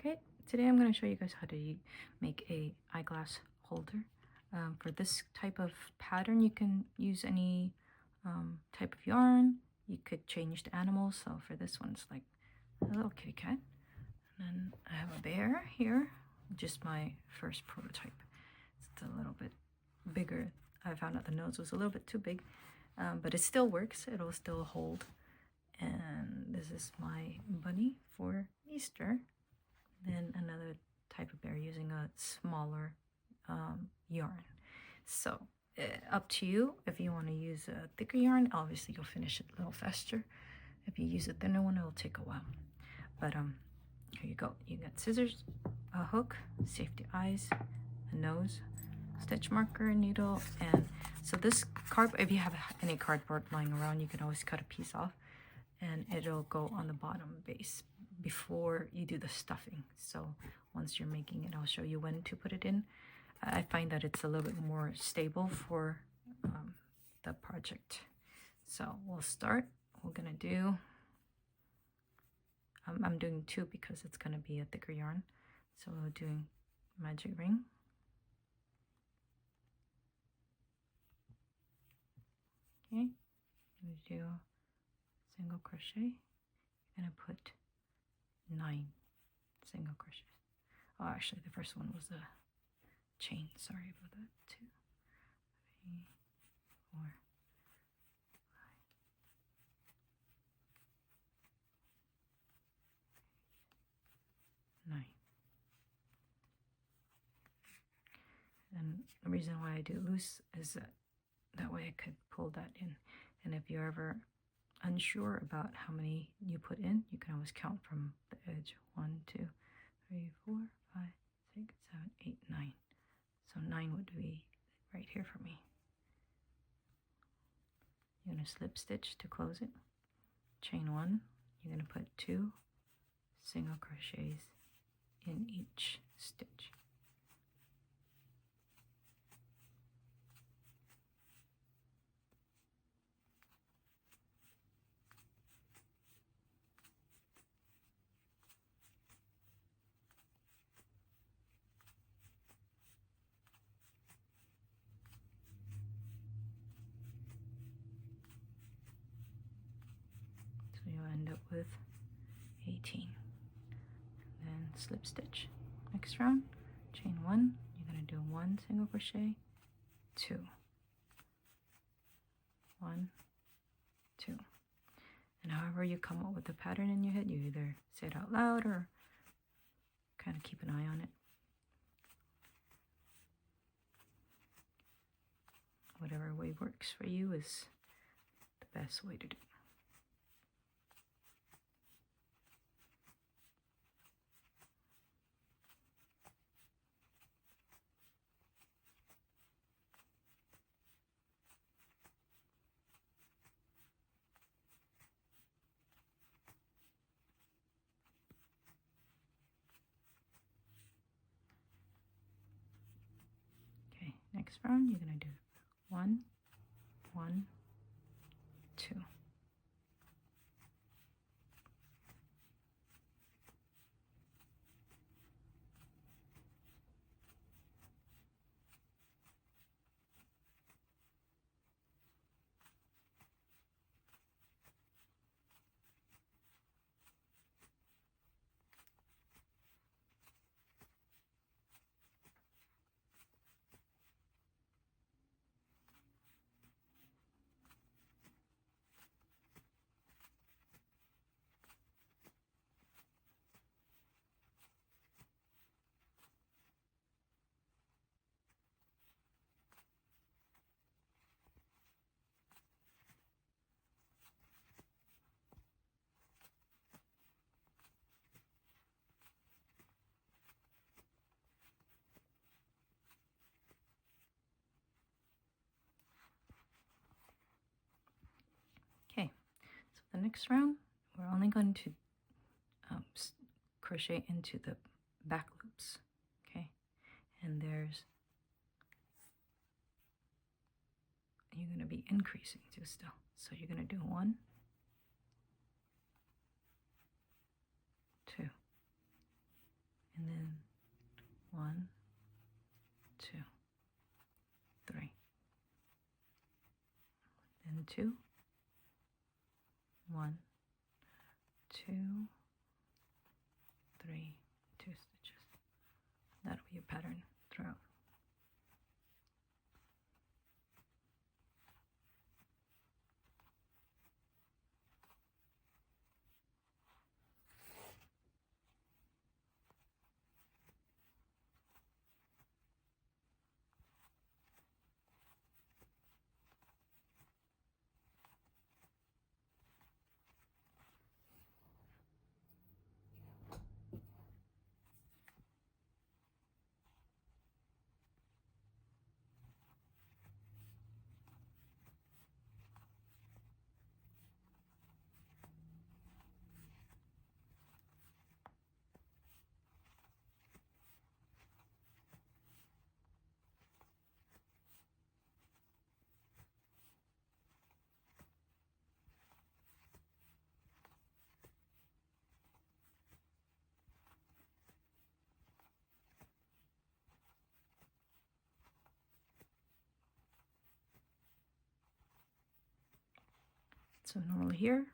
Okay, today I'm going to show you guys how to make a eyeglass holder. For this type of pattern, you can use any type of yarn. You could change the animals. So for this one, it's like a little kitty cat. And then I have a bear here, just my first prototype. It's a little bit bigger. I found out the nose was a little bit too big, but it still works. It'll still hold. And this is my bunny for Easter. Then another type of bear using a smaller yarn. So up to you. If you want to use a thicker yarn, obviously you'll finish it a little faster. If you use a thinner one, it'll take a while. But here you go. You got scissors, a hook, safety eyes, a nose, stitch marker, needle, and so this if you have any cardboard lying around, you can always cut a piece off, and it'll go on the bottom base before you do the stuffing. So once you're making it, I'll show you when to put it in. I find that it's a little bit more stable for the project. So we'll start. We're gonna do, I'm doing 2 because it's gonna be a thicker yarn. So we're doing magic ring. Okay, I'm gonna do single crochet. I'm gonna put 9 single crochets. Oh, actually, the first one was a chain. Sorry about that. 2, 3, 4, 5, 9. And the reason why I do it loose is that way I could pull that in. And if you're ever unsure about how many you put in, you can always count from the edge. 1, 2, 3, 4, 5, 6, 7, 8, 9. So 9 would be right here for me. You're going to slip stitch to close it. Chain 1. You're going to put 2 single crochets in each stitch. So you'll end up with 18. And then slip stitch. Next round, chain 1. You're going to do 1 single crochet, 2. 1, 2. And however you come up with the pattern in your head, you either say it out loud or kind of keep an eye on it. Whatever way works for you is the best way to do it. Okay, next round you're going to do 1, 1, 2. Okay, so the next round, we're only going to crochet into the back loops, okay? And you're going to be increasing too still. So you're going to do 1, 2, 2, 1, 2, 3, 2 stitches. That'll be your pattern throughout. So normally here,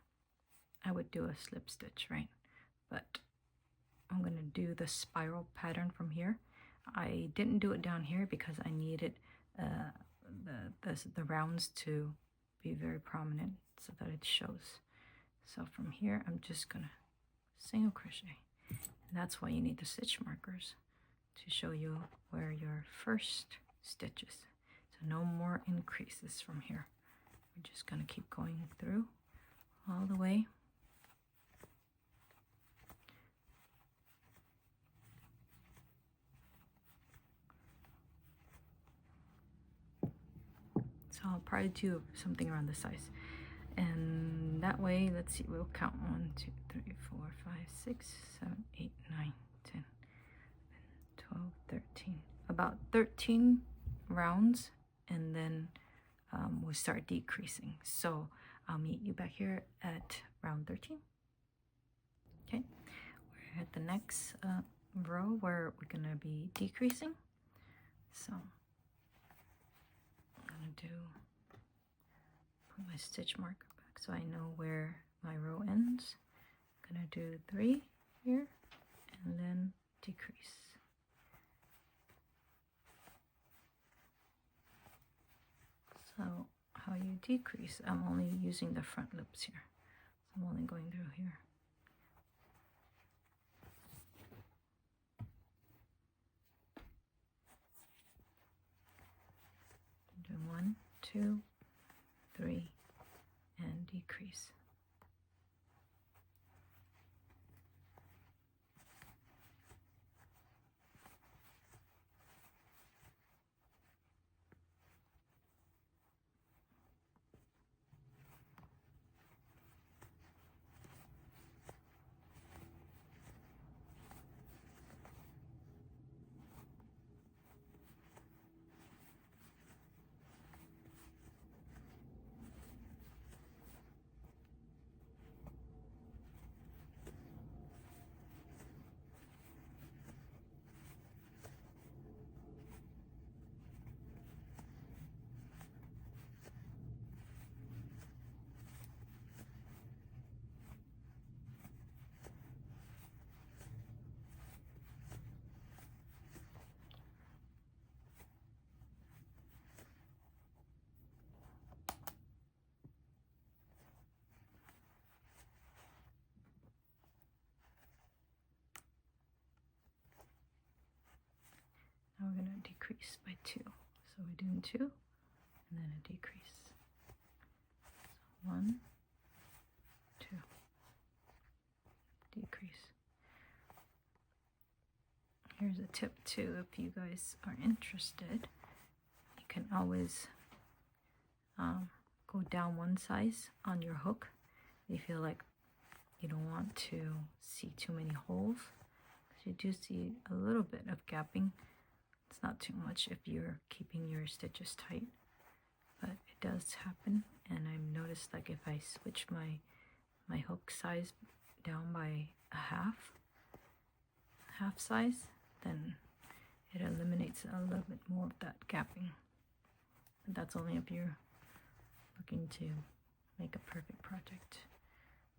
I would do a slip stitch, right? But I'm gonna do the spiral pattern from here. I didn't do it down here because I needed the rounds to be very prominent so that it shows. So from here, I'm just gonna single crochet. And that's why you need the stitch markers to show you where your first stitch is. So no more increases from here. We're just gonna keep going through all the way. So I'll probably do something around this size. And that way, let's see, we'll count 1, 2, 3, 4, 5, 6, 7, 8, 9, 10, 12, 13. About 13 rounds, and then we'll start decreasing. So I'll meet you back here at round 13. Okay, we're at the next row where we're gonna be decreasing. So I'm gonna put my stitch marker back so I know where my row ends. I'm gonna do 3 here and then decrease. So how you decrease, I'm only using the front loops here. So I'm only going through here. Do 1, 2, 3, and decrease. Now we're going to decrease by 2. So we're doing 2 and then a decrease. So 1, 2, decrease. Here's a tip too, if you guys are interested, you can always go down one size on your hook if you feel like you don't want to see too many holes. You do see a little bit of gapping. It's not too much if you're keeping your stitches tight, but it does happen. And I've noticed, like, if I switch my hook size down by a half size, then it eliminates a little bit more of that gapping. But that's only if you're looking to make a perfect project.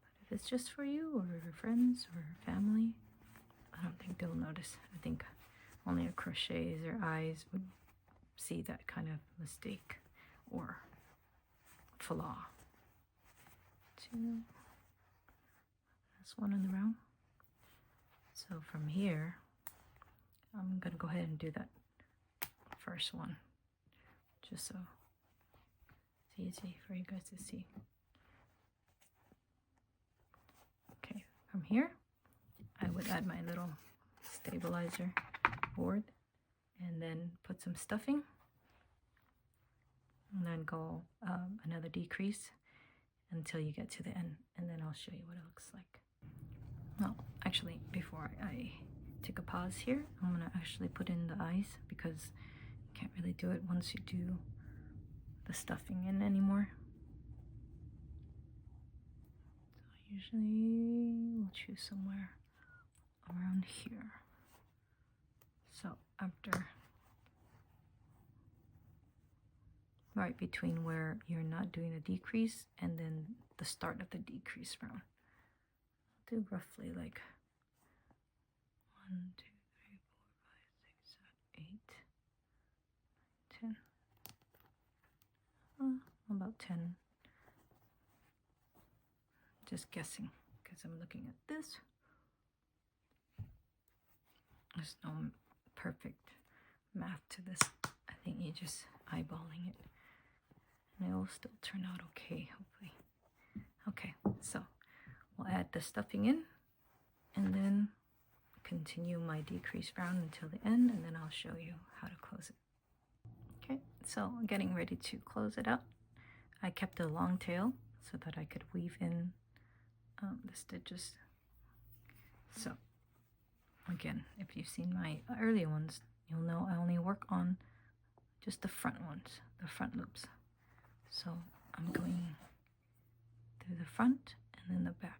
But if it's just for you or your friends or family, I don't think they'll notice. I think only a crocheter eyes would see that kind of mistake or flaw. 2. That's 1 in the row. So from here, I'm gonna go ahead and do that first one, just so it's easy for you guys to see. Okay, from here, I would add my little stabilizer board and then put some stuffing and then go another decrease until you get to the end, and then I'll show you what it looks like. Well, actually, before I take a pause here, I'm gonna actually put in the eyes because you can't really do it once you do the stuffing in anymore. So usually we'll choose somewhere around here. So after, right between where you're not doing a decrease and then the start of the decrease round. I'll do roughly like 1, 2, 3, 4, 5, 6, 7, 8, 10. About 10. Just guessing because I'm looking at this. There's no perfect math to this. I think you're just eyeballing it. And it will still turn out okay, hopefully. Okay, so we'll add the stuffing in and then continue my decrease round until the end, and then I'll show you how to close it. Okay, so getting ready to close it up. I kept a long tail so that I could weave in the stitches. So again, if you've seen my earlier ones, you'll know I only work on just the front ones, the front loops. So I'm going through the front and then the back.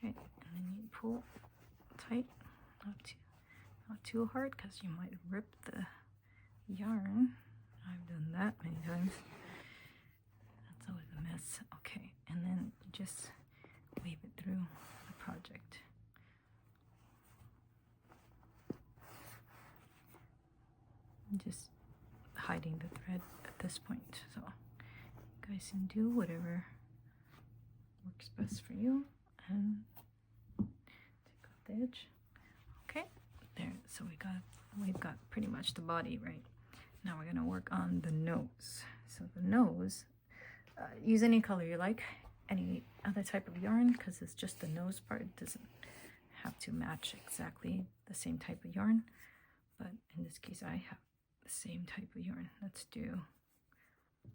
Okay, and then you pull tight, not too hard because you might rip the yarn. I've done that many times. That's always a mess. Okay, and then you just weave it through the project. I'm just hiding the thread at this point, so you guys can do whatever works best for you. And take off the edge. Okay, there. So we've got pretty much the body, right? Now we're gonna work on the nose. So the nose, use any color you like, any other type of yarn, because it's just the nose part. It doesn't have to match exactly the same type of yarn, but in this case I have the same type of yarn. Let's do, I'm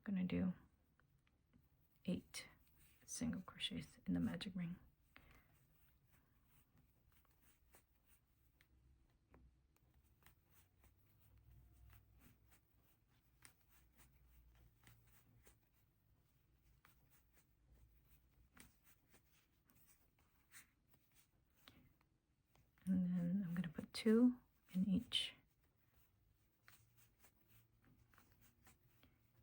gonna do 8 single crochets in the magic ring. And then I'm going to put 2 in each.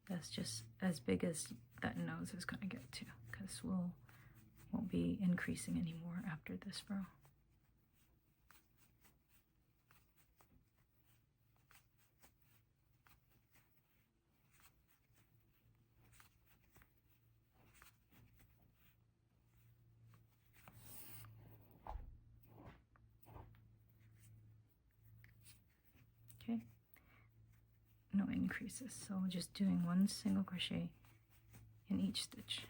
That's just as big as that nose is going to get to, because won't be increasing anymore after this row. Okay, no increases, so we're just doing 1 single crochet in each stitch.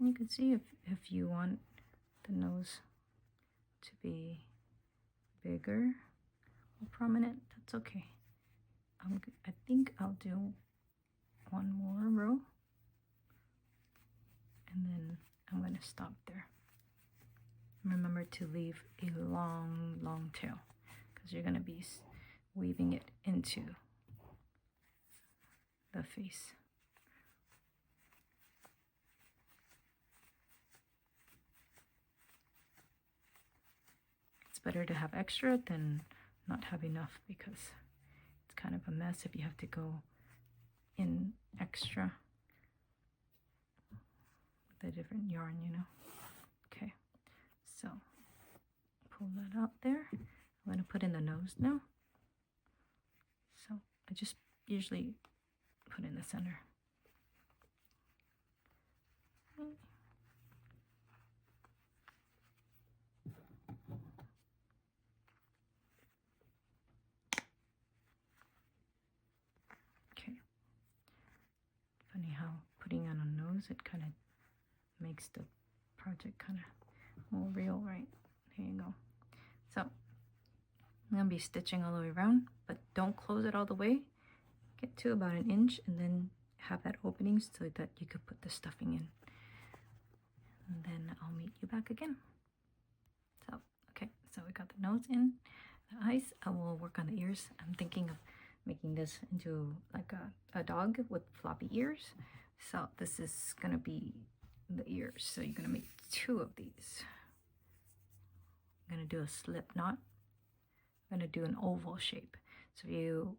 And you can see if you want the nose to be bigger or prominent, that's okay. I think I'll do one more row, and then I'm going to stop there. Remember to leave a long tail, because you're going to be weaving it into the face. It's better to have extra than not have enough, because it's kind of a mess if you have to go in extra with a different yarn, you know. Okay, so pull that out there. I'm going to put in the nose now. So I just usually put in the center. Okay. Funny how putting on a nose, it kind of makes the project kind of more real, right? Here you go. So I'm going to be stitching all the way around, but don't close it all the way. Get to about 1 inch and then have that opening so that you could put the stuffing in. And then I'll meet you back again. So, okay, so we got the nose in, the eyes. I will work on the ears. I'm thinking of making this into like a dog with floppy ears. So this is going to be the ears. So you're going to make 2 of these. I'm going to do a slip knot. I'm going to do an oval shape. So if you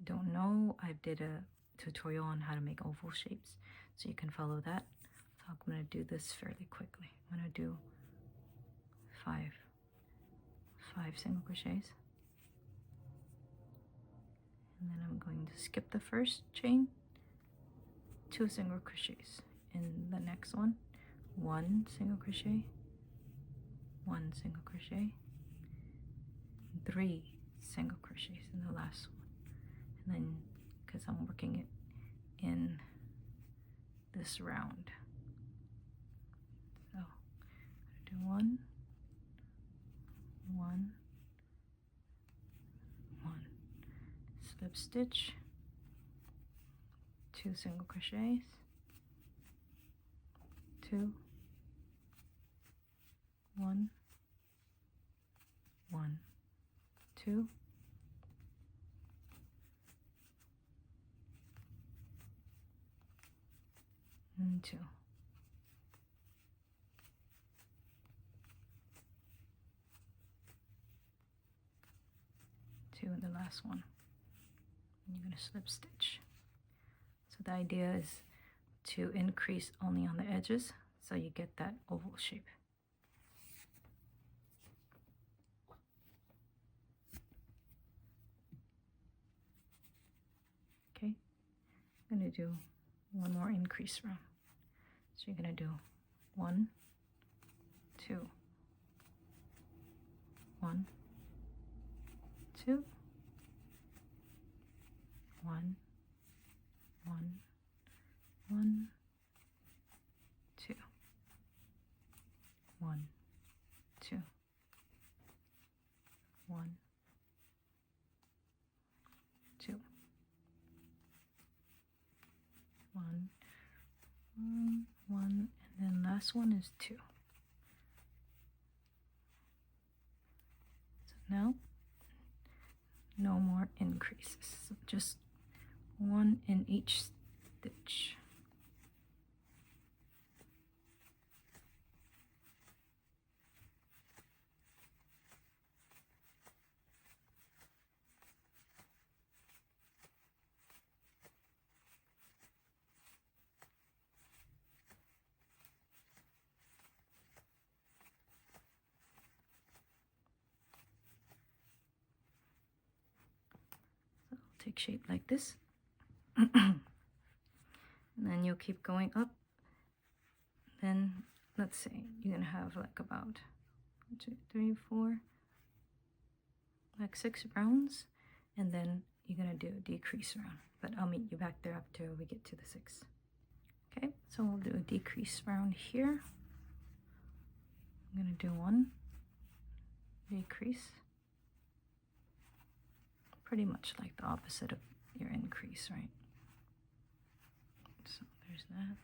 don't know, I did a tutorial on how to make oval shapes, so you can follow that. So I'm going to do this fairly quickly. I'm going to do 5 single crochets, and then I'm going to skip the first chain, 2 single crochets. In the next one, 1 single crochet, 1 single crochet, 3 single crochets in the last one. And then, because I'm working it in this round, so I'm gonna do 1, 1, 1, slip stitch, 2 single crochets, 2, 1, 1, 2, 2. In the last one. And you're going to slip stitch. So the idea is to increase only on the edges so you get that oval shape. Okay, I'm going to do one more increase round. So you're going to do 1, 2, 1, 2, 1, 1, 1, 2, 1, 2, 1, 2, 1, 1, and then last one is 2. So now, no more increases, so just 1 in each stitch. Take shape like this. And then you'll keep going up. Then let's say you're gonna have like about 1, 2, 3, 4, like 6 rounds, and then you're gonna do a decrease round, but I'll meet you back there after we get to the 6. Okay, so we'll do a decrease around here. I'm gonna do one decrease, pretty much like the opposite of your increase, right? So there's that.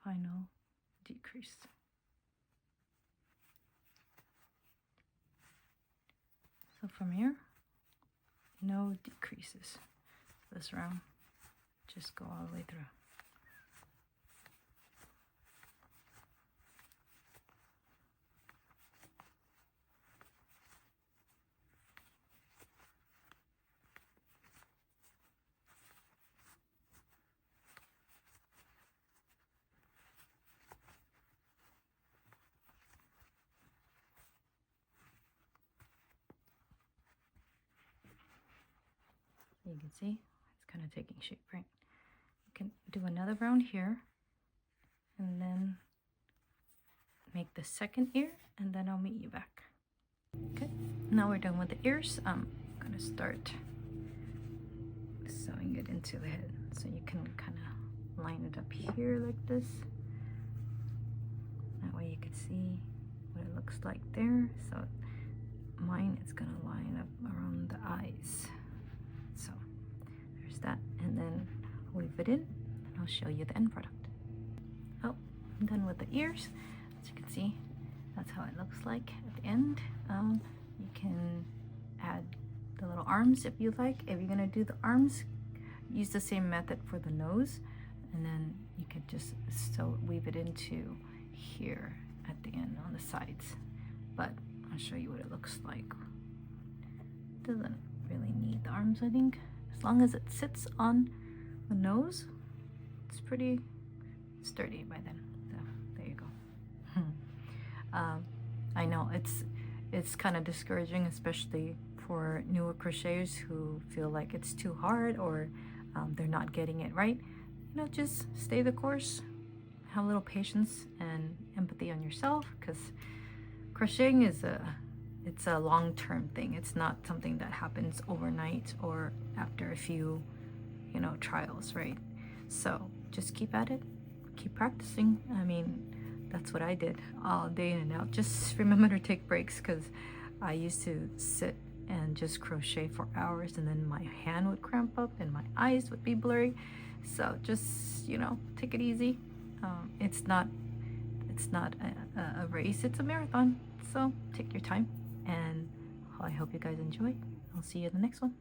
Final decrease. So from here, no decreases this round. Just go all the way through. You can see it's kind of taking shape, right? You can do another round here and then make the second ear, and then I'll meet you back. Okay, now we're done with the ears. I'm gonna start sewing it into the head, so you can kind of line it up here like this. That way you can see what it looks like there. So mine is gonna line up around the eyes. So there's that, and then weave it in, and I'll show you the end product. Oh, I'm done with the ears. As you can see, that's how it looks like at the end. You can add the little arms if you like. If you're gonna do the arms, use the same method for the nose, and then you could just weave it into here at the end on the sides. But I'll show you what it looks like. Doesn't really need the arms, I think. As long as it sits on the nose, it's pretty sturdy by then. So there you go. I know it's kind of discouraging, especially for newer crocheters who feel like it's too hard, or they're not getting it right. You know, just stay the course, have a little patience and empathy on yourself, because crocheting is it's a long-term thing. It's not something that happens overnight or after a few, you know, trials, right? So just keep at it, keep practicing. I mean, that's what I did all day in and out. Just remember to take breaks, because I used to sit and just crochet for hours, and then my hand would cramp up and my eyes would be blurry. So just, you know, take it easy. It's not a race, it's a marathon. So take your time, and I hope you guys enjoy. I'll see you in the next one.